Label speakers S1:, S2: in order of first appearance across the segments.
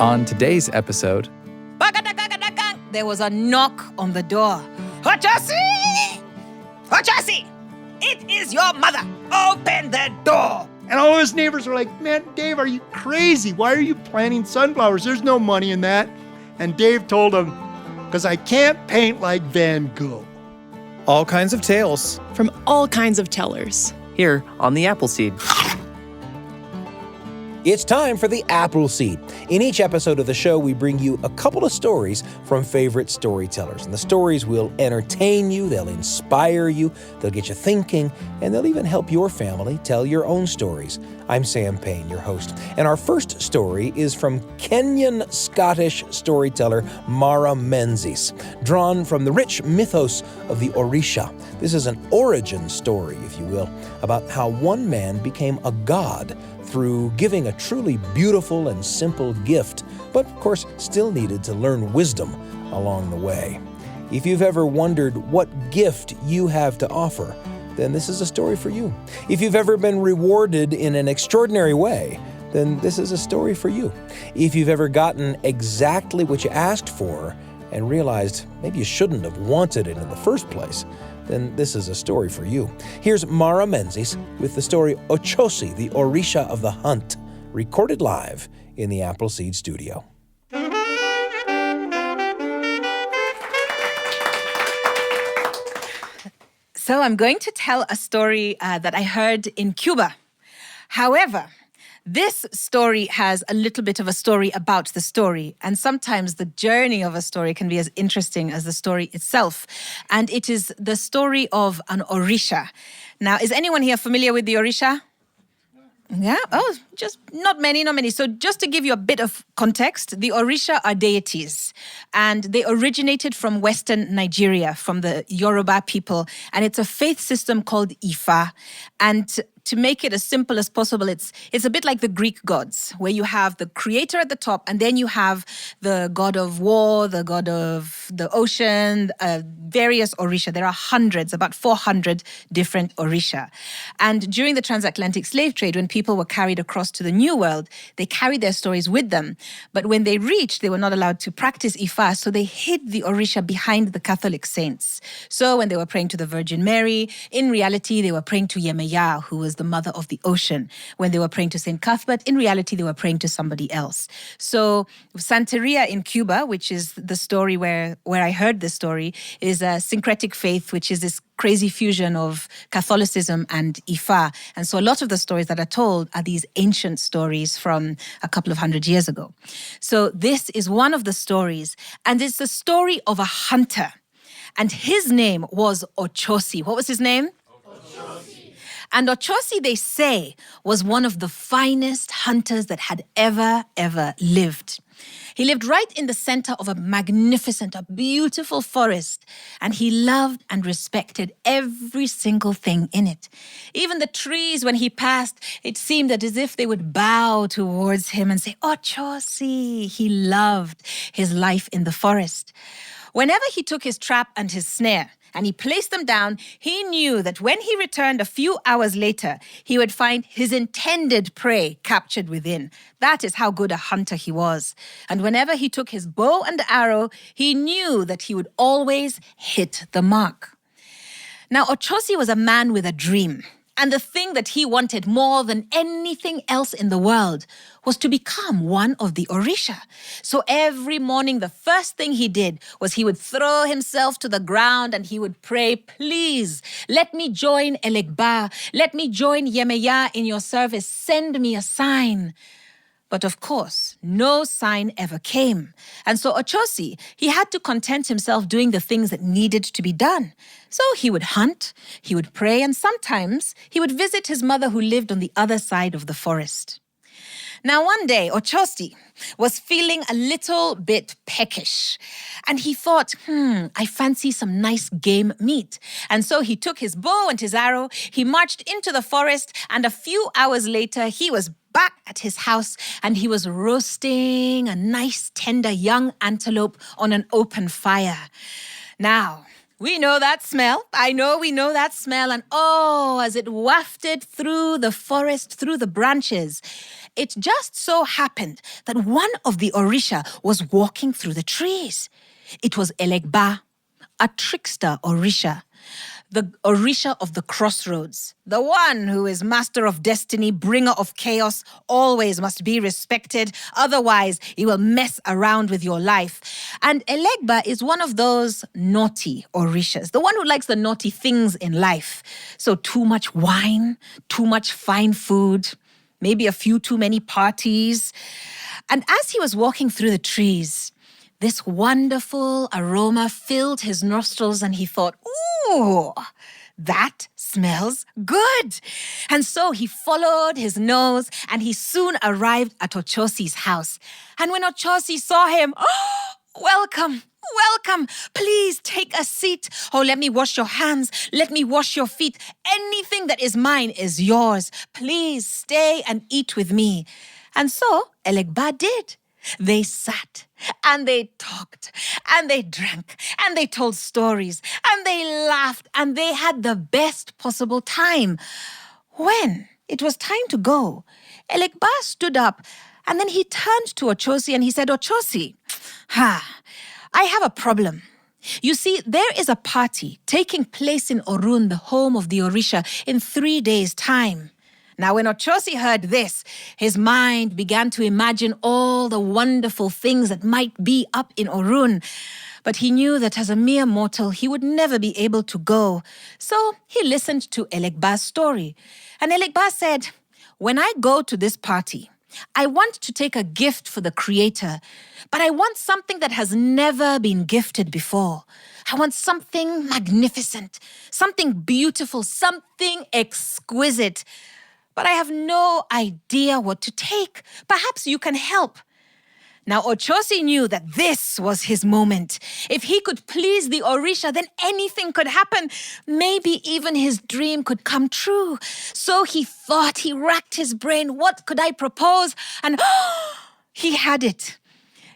S1: On today's episode,
S2: there was a knock on the door. Ochosi! Ochosi! It is your mother. Open the door.
S3: And all his neighbors were like, man, Dave, are you crazy? Why are you planting sunflowers? There's no money in that. And Dave told him, because I can't paint like Van Gogh.
S1: all kinds of tales.
S4: From all kinds of tellers.
S5: Here on the Appleseed.
S6: It's time for the Appleseed. In each episode of the show, we bring you a couple of stories from favorite storytellers. And the stories will entertain you, they'll inspire you, they'll get you thinking, and they'll even help your family tell your own stories. I'm Sam Payne, your host. And our first story is from Kenyan-Scottish storyteller Mara Menzies, drawn from the rich mythos of the Orisha. This is an origin story, if you will, about how one man became a god through giving a truly beautiful and simple gift, but of course still needed to learn wisdom along the way. If you've ever wondered what gift you have to offer, then this is a story for you. If you've ever been rewarded in an extraordinary way, then this is a story for you. If you've ever gotten exactly what you asked for and realized maybe you shouldn't have wanted it in the first place, then this is a story for you. Here's Mara Menzies with the story Ochosi, the Orisha of the Hunt, recorded live in the Appleseed studio.
S2: So I'm going to tell a story that I heard in Cuba. However, this story has a little bit of a story about the story, and sometimes the journey of a story can be as interesting as the story itself. And it is the story of an Orisha. Now, is anyone here familiar with the Orisha? Yeah? Oh, just not many. So just to give you a bit of context, the Orisha are deities, and they originated from Western Nigeria, from the Yoruba people, and it's a faith system called Ifa. And to make it as simple as possible, it's a bit like the Greek gods, where you have the creator at the top, and then you have the god of war, the god of the ocean, various Orisha. There are hundreds, about 400 different Orisha. And during the transatlantic slave trade, when people were carried across to the New World, they carried their stories with them. But when they reached, they were not allowed to practice Ifa, so they hid the Orisha behind the Catholic saints. So when they were praying to the Virgin Mary, in reality, they were praying to Yemeya, who was the mother of the ocean. When they were praying to St. Cuthbert, in reality, they were praying to somebody else. So Santeria in Cuba, which is the story where I heard this story, is a syncretic faith, which is this crazy fusion of Catholicism and Ifa. And so a lot of the stories that are told are these ancient stories from a couple of hundred years ago. So this is one of the stories, and it's the story of a hunter. And his name was Ochosi. What was his name? And Ochosi, they say, was one of the finest hunters that had ever lived. He lived right in the center of a magnificent, a beautiful forest, and he loved and respected every single thing in it. Even the trees, when he passed, it seemed that as if they would bow towards him and say, Ochosi. He loved his life in the forest. Whenever he took his trap and his snare, and he placed them down, he knew that when he returned a few hours later, he would find his intended prey captured within. That is how good a hunter he was. And whenever he took his bow and arrow, he knew that he would always hit the mark. Now, Ochosi was a man with a dream. And the thing that he wanted more than anything else in the world was to become one of the Orisha. So every morning, the first thing he did was he would throw himself to the ground and he would pray, please, let me join Elegba, let me join Yemeya in your service, send me a sign. But of course, no sign ever came. And so Ochosi, he had to content himself doing the things that needed to be done. So he would hunt, he would pray, and sometimes he would visit his mother who lived on the other side of the forest. Now one day, Ochosi was feeling a little bit peckish. And he thought, I fancy some nice game meat. And so he took his bow and his arrow, he marched into the forest, and a few hours later, he was back at his house and he was roasting a nice tender young antelope on an open fire. Now, we know that smell. I know we know that smell. And as it wafted through the forest, through the branches, It just so happened that one of the Orisha was walking through the trees. It was Elegba, a trickster Orisha, the Orisha of the crossroads, the one who is master of destiny, bringer of chaos, always must be respected, otherwise he will mess around with your life. And Elegba is one of those naughty Orishas, the one who likes the naughty things in life. So too much wine, too much fine food, maybe a few too many parties. And as he was walking through the trees, this wonderful aroma filled his nostrils and he thought, ooh, that smells good. And so he followed his nose and he soon arrived at Ochosi's house. And when Ochosi saw him, oh, welcome. Welcome. Please take a seat. Oh, let me wash your hands. Let me wash your feet. Anything that is mine is yours. Please stay and eat with me. And so Elegba did. They sat and they talked and they drank and they told stories and they laughed and they had the best possible time. When it was time to go, Elegba stood up and then he turned to Ochosi and he said, Ochosi, I have a problem. You see, there is a party taking place in Orun, the home of the Orisha, in 3 days' time. Now, when Ochosi heard this, his mind began to imagine all the wonderful things that might be up in Orun. But he knew that as a mere mortal, he would never be able to go. So he listened to Elegba's story. And Elegba said, when I go to this party, I want to take a gift for the Creator, but I want something that has never been gifted before. I want something magnificent, something beautiful, something exquisite. But I have no idea what to take. Perhaps you can help. Now, Ochosi knew that this was his moment. If he could please the Orisha, then anything could happen. Maybe even his dream could come true. So he thought, he racked his brain, what could I propose? And he had it.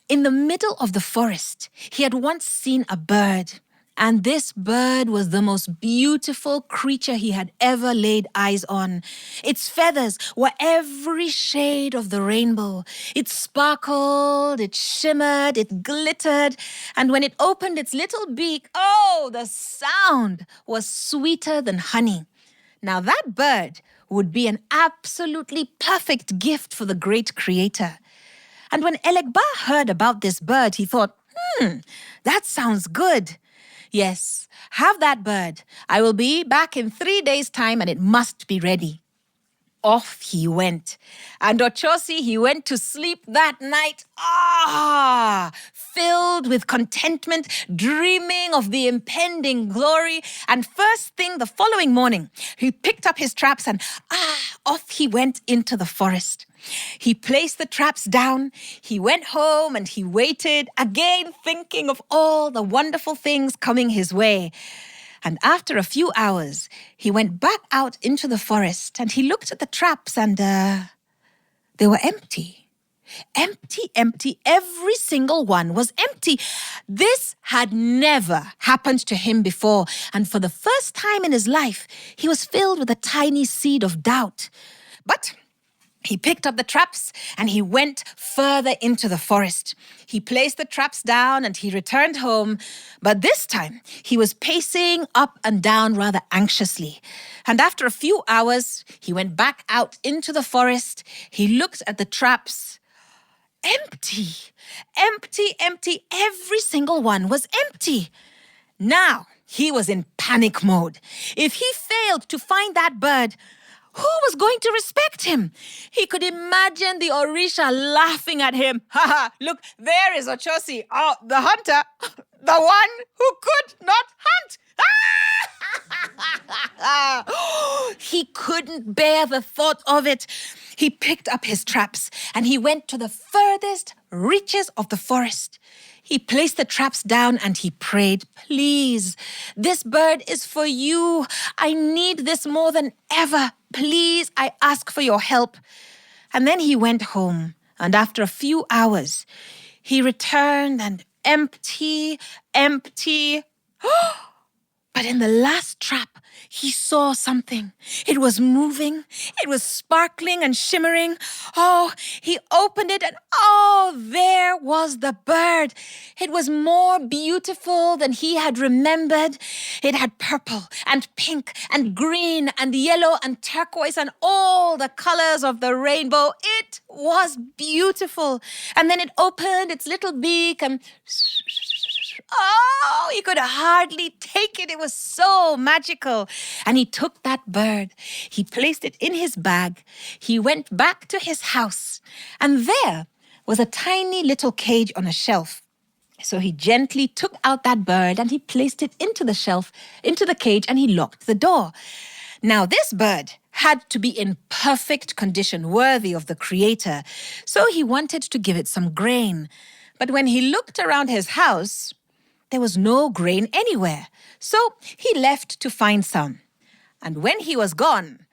S2: In the middle of the forest, he had once seen a bird. And this bird was the most beautiful creature he had ever laid eyes on. Its feathers were every shade of the rainbow. It sparkled, it shimmered, it glittered. And when it opened its little beak, oh, the sound was sweeter than honey. Now that bird would be an absolutely perfect gift for the great Creator. And when Elegba heard about this bird, he thought, that sounds good. Yes, have that bird. I will be back in 3 days' time and it must be ready. Off he went. And Ochosi, he went to sleep that night, filled with contentment, dreaming of the impending glory. And first thing the following morning, he picked up his traps and off he went into the forest. He placed the traps down, he went home and he waited, again thinking of all the wonderful things coming his way. And after a few hours, he went back out into the forest and he looked at the traps and they were empty. Empty. Every single one was empty. This had never happened to him before. And for the first time in his life, he was filled with a tiny seed of doubt. But he picked up the traps and he went further into the forest. He placed the traps down and he returned home. But this time, he was pacing up and down rather anxiously. And after a few hours, he went back out into the forest. He looked at the traps. Empty. Every single one was empty. Now, he was in panic mode. If he failed to find that bird, who was going to respect him? He could imagine the Orisha laughing at him. Look, there is Ochosi, the hunter, the one who could not hunt. He couldn't bear the thought of it. He picked up his traps and he went to the furthest reaches of the forest. He placed the traps down and he prayed, please, this bird is for you. I need this more than ever. Please, I ask for your help. And then he went home. And after a few hours, he returned and empty. But in the last trap, he saw something. It was moving. It was sparkling and shimmering. Oh, he opened it and there was the bird. It was more beautiful than he had remembered. It had purple and pink and green and yellow and turquoise and all the colors of the rainbow. It was beautiful. And then it opened its little beak and... oh, he could hardly take it. It was so magical. And he took that bird. He placed it in his bag. He went back to his house. And there was a tiny little cage on a shelf. So he gently took out that bird and he placed it into the cage, and he locked the door. Now, this bird had to be in perfect condition, worthy of the Creator. So he wanted to give it some grain. But when he looked around his house, there was no grain anywhere. So he left to find some. And when he was gone,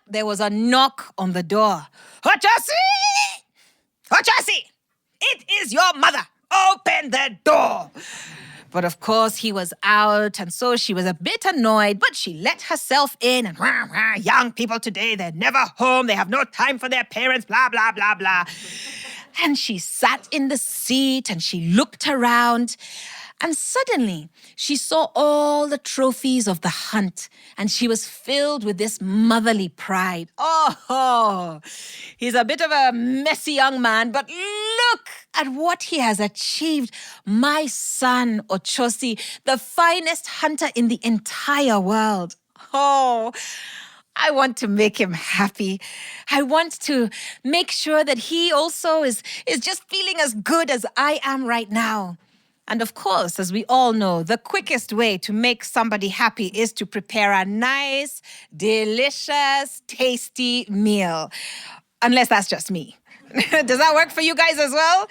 S2: there was a knock on the door. Ochosi! Ochosi! It is your mother. Open the door. But of course, he was out, and so she was a bit annoyed, but she let herself in. And young people today, they're never home. They have no time for their parents, blah, blah, blah, blah. And she sat in the seat and she looked around. And suddenly, she saw all the trophies of the hunt, and she was filled with this motherly pride. Oh, he's a bit of a messy young man, but look at what he has achieved. My son, Ochosi, the finest hunter in the entire world. Oh, I want to make him happy. I want to make sure that he also is just feeling as good as I am right now. And of course, as we all know, the quickest way to make somebody happy is to prepare a nice, delicious, tasty meal. Unless that's just me. Does that work for you guys as well?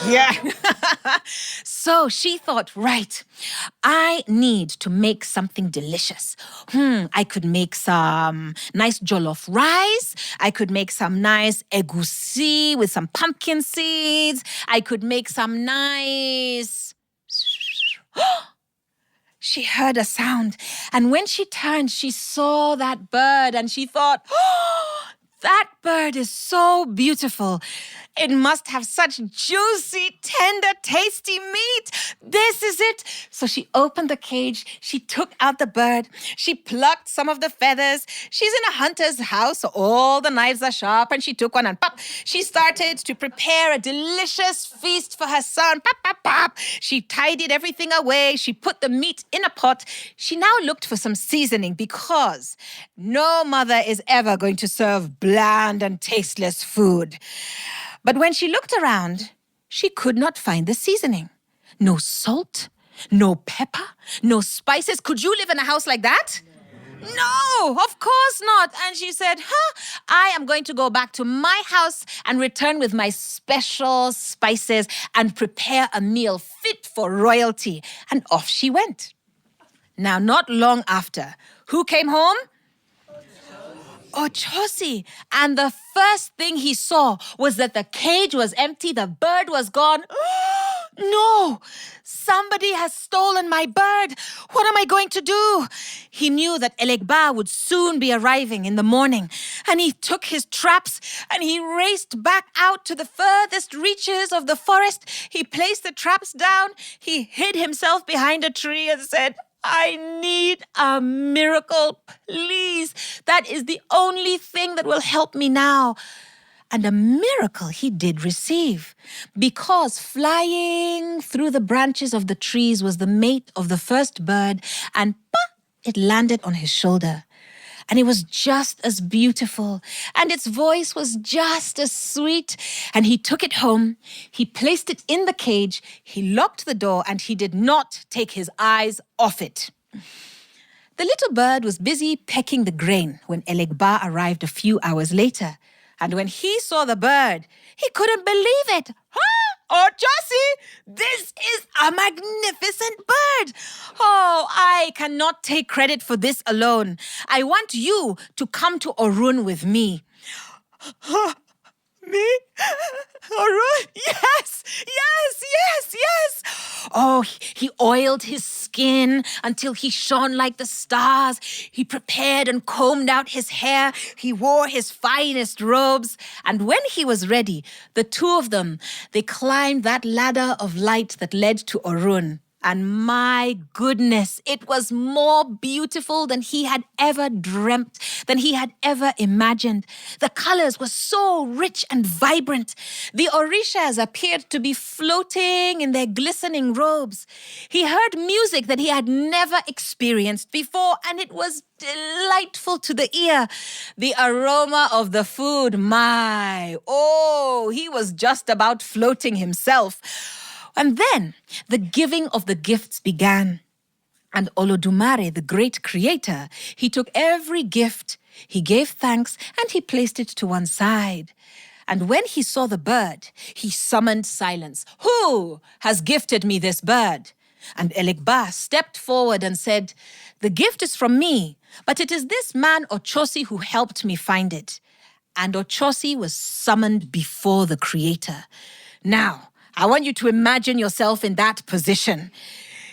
S2: Yeah. So she thought, right, I need to make something delicious. I could make some nice jollof rice. I could make some nice egusi with some pumpkin seeds. I could make some nice... She heard a sound, and when she turned, she saw that bird, and she thought, oh, that bird is so beautiful. It must have such juicy, tender, tasty meat. This is it. So she opened the cage. She took out the bird. She plucked some of the feathers. She's in a hunter's house, so all the knives are sharp. And she took one and pop. She started to prepare a delicious feast for her son. Pop, pop, pop. She tidied everything away. She put the meat in a pot. She now looked for some seasoning because no mother is ever going to serve bland and tasteless food. But when she looked around, she could not find the seasoning. No salt, no pepper, no spices. Could you live in a house like that? No, of course not. And she said, I am going to go back to my house and return with my special spices and prepare a meal fit for royalty. And off she went. Now, not long after, who came home? Ochosi. And the first thing he saw was that the cage was empty, the bird was gone. No! Somebody has stolen my bird. What am I going to do? He knew that Elegba would soon be arriving in the morning, and he took his traps and he raced back out to the furthest reaches of the forest. He placed the traps down, he hid himself behind a tree and said, I need a miracle, please. That is the only thing that will help me now. And a miracle he did receive, because flying through the branches of the trees was the mate of the first bird, and it landed on his shoulder. And it was just as beautiful, and its voice was just as sweet. And he took it home, he placed it in the cage, he locked the door, and he did not take his eyes off it. The little bird was busy pecking the grain when Elegba arrived a few hours later. And when he saw the bird, he couldn't believe it. Ochosi, this is a magnificent bird. Oh, I cannot take credit for this alone. I want you to come to Orun with me. Me? Orun? Yes. Oh, he oiled his skin until he shone like the stars. He prepared and combed out his hair. He wore his finest robes. And when he was ready, the two of them, they climbed that ladder of light that led to Orun. And my goodness, it was more beautiful than he had ever dreamt, than he had ever imagined. The colors were so rich and vibrant. The Orishas appeared to be floating in their glistening robes. He heard music that he had never experienced before, and it was delightful to the ear. The aroma of the food, he was just about floating himself. And then the giving of the gifts began. And Olodumare, the great creator, he took every gift, he gave thanks, and he placed it to one side. And when he saw the bird, he summoned silence. Who has gifted me this bird? And Elekba stepped forward and said, the gift is from me, but it is this man Ochosi who helped me find it. And Ochosi was summoned before the creator. Now, I want you to imagine yourself in that position.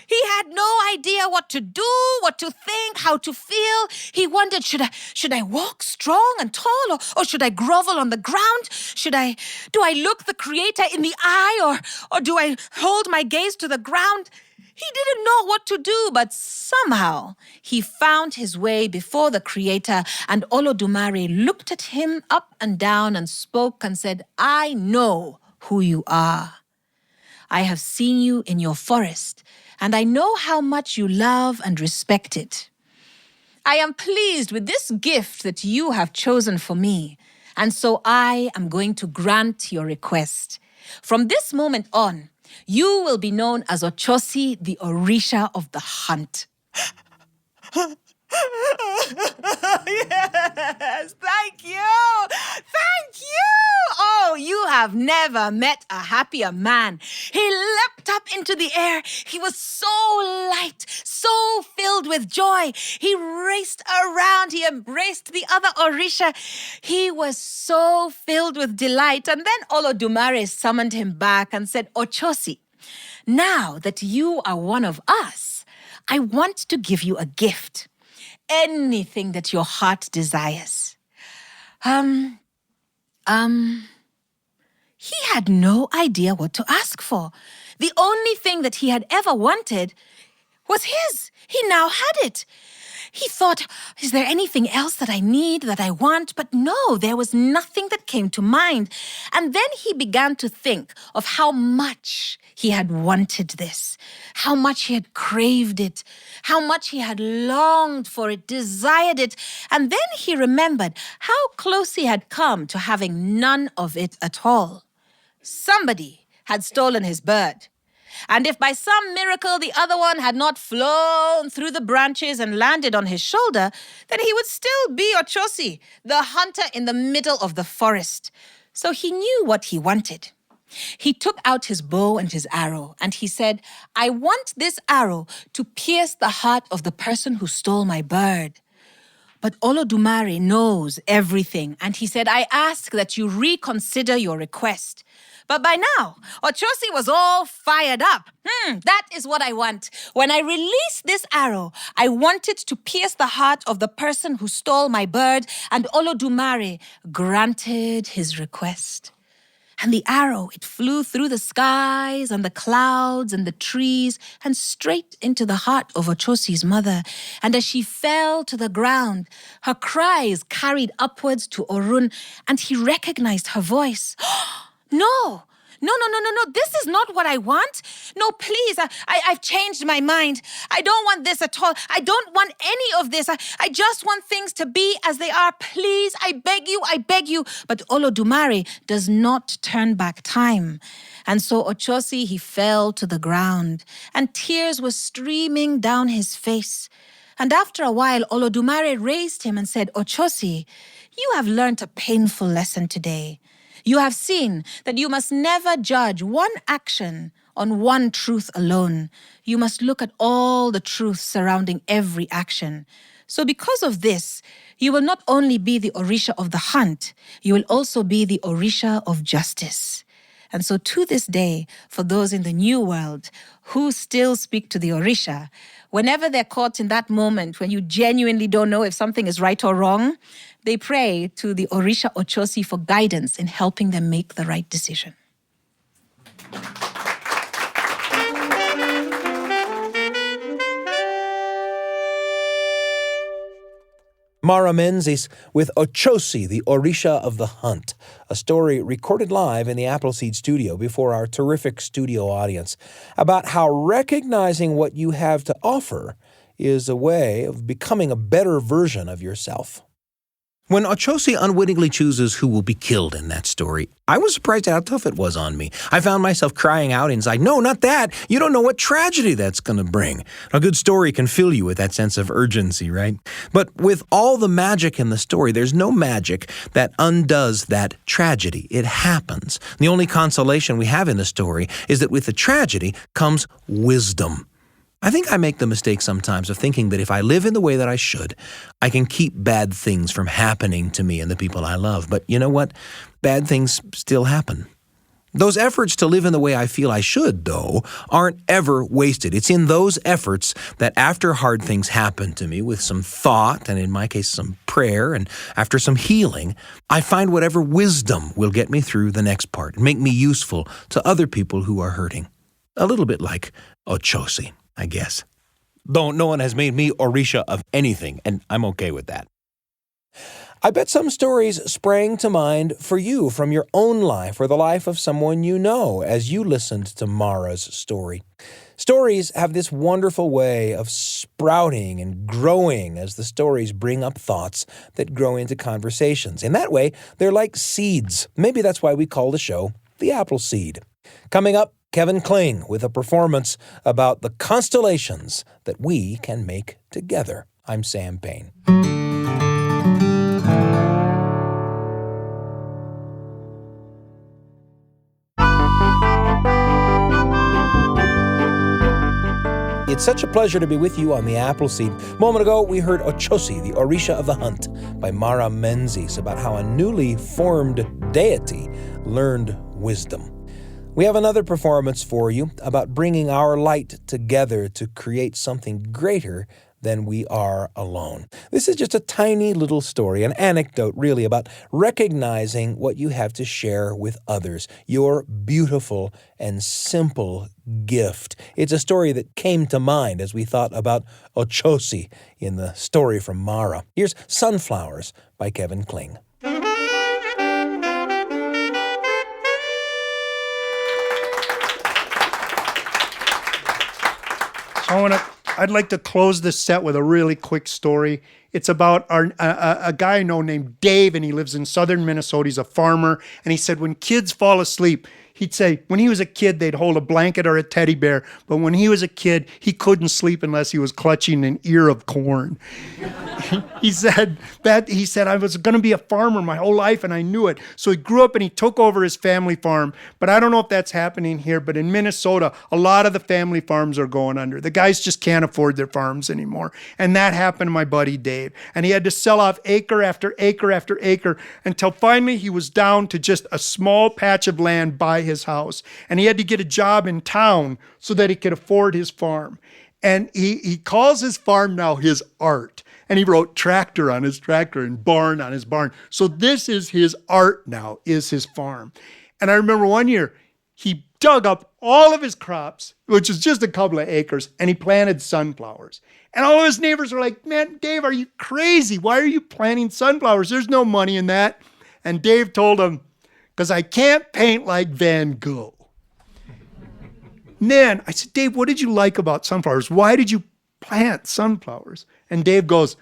S2: He had no idea what to do, what to think, how to feel. He wondered, should I walk strong and tall, or should I grovel on the ground? Do I look the creator in the eye, or do I hold my gaze to the ground? He didn't know what to do, but somehow he found his way before the creator, and Olodumare looked at him up and down and spoke and said, I know who you are. I have seen you in your forest, and I know how much you love and respect it. I am pleased with this gift that you have chosen for me, and so I am going to grant your request. From this moment on, you will be known as Ochosi, the Orisha of the hunt. Yes, thank you. Thank you. Oh, you have never met a happier man. He leapt up into the air. He was so light, so filled with joy. He raced around. He embraced the other Orisha. He was so filled with delight. And then Olodumare summoned him back and said, Ochosi, now that you are one of us, I want to give you a gift. Anything that your heart desires. He had no idea what to ask for. The only thing that he had ever wanted was his. He now had it. He thought, is there anything else that I need, that I want? But no, there was nothing that came to mind. And then he began to think of how much he had wanted this, how much he had craved it, how much he had longed for it, desired it. And then he remembered how close he had come to having none of it at all. Somebody had stolen his bird. And if by some miracle the other one had not flown through the branches and landed on his shoulder, then he would still be Ochosi, the hunter in the middle of the forest. So he knew what he wanted. He took out his bow and his arrow, and he said, I want this arrow to pierce the heart of the person who stole my bird. But Olodumare knows everything, and he said, I ask that you reconsider your request. But by now, Ochosi was all fired up. That is what I want. When I release this arrow, I want it to pierce the heart of the person who stole my bird, and Olodumare granted his request. And the arrow, it flew through the skies and the clouds and the trees and straight into the heart of Ochosi's mother. And as she fell to the ground, her cries carried upwards to Orun, and he recognized her voice. No, this is not what I want. No, please, I've changed my mind. I don't want this at all. I don't want any of this. I just want things to be as they are. Please, I beg you. But Olodumare does not turn back time. And so Ochosi, he fell to the ground, and tears were streaming down his face. And after a while, Olodumare raised him and said, Ochosi, you have learnt a painful lesson today. You have seen that you must never judge one action on one truth alone. You must look at all the truths surrounding every action. So because of this, you will not only be the Orisha of the hunt, you will also be the Orisha of justice. And so to this day, for those in the New World who still speak to the Orisha, whenever they're caught in that moment when you genuinely don't know if something is right or wrong, they pray to the Orisha Ochosi for guidance in helping them make the right decision.
S6: Mara Menzies with Ochosi, the Orisha of the Hunt, a story recorded live in the Appleseed studio before our terrific studio audience about how recognizing what you have to offer is a way of becoming a better version of yourself. When Ochosi unwittingly chooses who will be killed in that story, I was surprised at how tough it was on me. I found myself crying out inside, "No, not that! You don't know what tragedy that's going to bring." A good story can fill you with that sense of urgency, right? But with all the magic in the story, there's no magic that undoes that tragedy. It happens. The only consolation we have in the story is that with the tragedy comes wisdom. I think I make the mistake sometimes of thinking that if I live in the way that I should, I can keep bad things from happening to me and the people I love. But you know what? Bad things still happen. Those efforts to live in the way I feel I should, though, aren't ever wasted. It's in those efforts that after hard things happen to me with some thought, and in my case, some prayer, and after some healing, I find whatever wisdom will get me through the next part and make me useful to other people who are hurting. A little bit like Ochosi, I guess. Though no one has made me Orisha of anything, and I'm okay with that. I bet some stories sprang to mind for you from your own life or the life of someone you know as you listened to Mara's story. Stories have this wonderful way of sprouting and growing as the stories bring up thoughts that grow into conversations. In that way, they're like seeds. Maybe that's why we call the show The Appleseed. Coming up, Kevin Kling with a performance about the constellations that we can make together. I'm Sam Payne. It's such a pleasure to be with you on the Appleseed. A moment ago, we heard Ochosi, the Orisha of the Hunt, by Mara Menzies, about how a newly formed deity learned wisdom. We have another performance for you about bringing our light together to create something greater than we are alone. This is just a tiny little story, an anecdote really, about recognizing what you have to share with others, your beautiful and simple gift. It's a story that came to mind as we thought about Ochosi in the story from Mara. Here's Sunflowers by Kevin Kling.
S3: I'd like to close this set with a really quick story. It's about a guy I know named Dave, and he lives in southern Minnesota. He's a farmer, and he said when kids fall asleep, he'd say when he was a kid, they'd hold a blanket or a teddy bear, but when he was a kid, he couldn't sleep unless he was clutching an ear of corn. He said I was going to be a farmer my whole life, and I knew it. So he grew up and he took over his family farm. But I don't know if that's happening here, but in Minnesota, a lot of the family farms are going under. The guys just can't afford their farms anymore. And that happened to my buddy Dave. And he had to sell off acre after acre after acre until finally he was down to just a small patch of land by his house. And he had to get a job in town so that he could afford his farm. And he calls his farm now his art. And he wrote tractor on his tractor and barn on his barn. So this is his art now, is his farm. And I remember one year, he dug up all of his crops, which was just a couple of acres, and he planted sunflowers. And all of his neighbors were like, "Man, Dave, are you crazy? Why are you planting sunflowers? There's no money in that." And Dave told him, "Because I can't paint like Van Gogh." And then I said, "Dave, what did you like about sunflowers? Why did you plant sunflowers?" And Dave goes,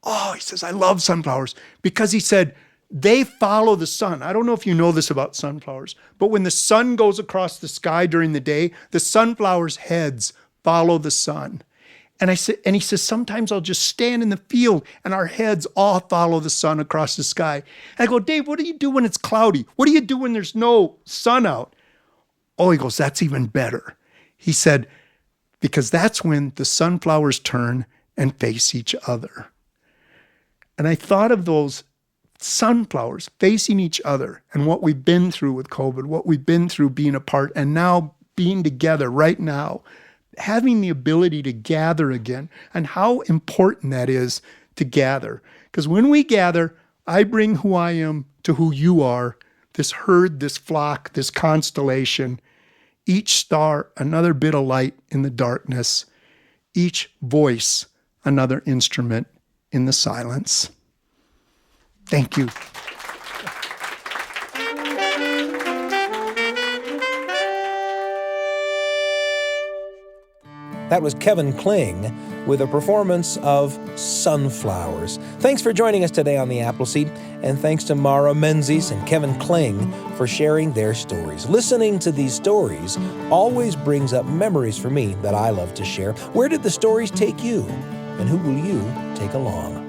S3: he says, "I love sunflowers because," he said, "they follow the sun." I don't know if you know this about sunflowers, but when the sun goes across the sky during the day, the sunflowers' heads follow the sun. And he says, "Sometimes I'll just stand in the field and our heads all follow the sun across the sky." And I go, "Dave, what do you do when it's cloudy? What do you do when there's no sun out?" Oh, he goes, "That's even better." He said, "Because that's when the sunflowers turn and face each other." And I thought of those sunflowers facing each other and what we've been through with COVID, what we've been through being apart, and now being together right now, having the ability to gather again, and how important that is to gather. Because when we gather, I bring who I am to who you are, this herd, this flock, this constellation, each star another bit of light in the darkness, each voice another instrument in the silence. Thank you.
S6: That was Kevin Kling with a performance of Sunflowers. Thanks for joining us today on The Appleseed, and thanks to Mara Menzies and Kevin Kling for sharing their stories. Listening to these stories always brings up memories for me that I love to share. Where did the stories take you, and who will you take along?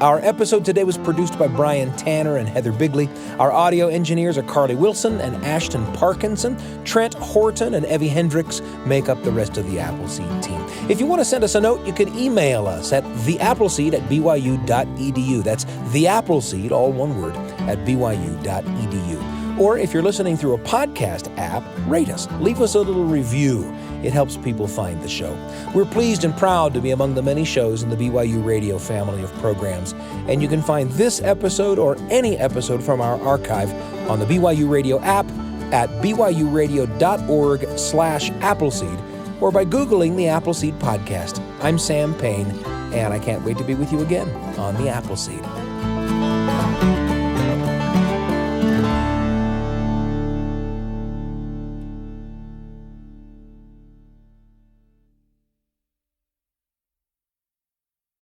S6: Our episode today was produced by Brian Tanner and Heather Bigley. Our audio engineers are Carly Wilson and Ashton Parkinson. Trent Horton and Evie Hendricks make up the rest of the Appleseed team. If you want to send us a note, you can email us at theappleseed@byu.edu. That's theappleseed, all one word, at byu.edu. Or if you're listening through a podcast app, rate us. Leave us a little review. It helps people find the show. We're pleased and proud to be among the many shows in the BYU Radio family of programs. And you can find this episode or any episode from our archive on the BYU Radio app at byuradio.org/Appleseed or by Googling the Appleseed Podcast. I'm Sam Payne, and I can't wait to be with you again on the Appleseed.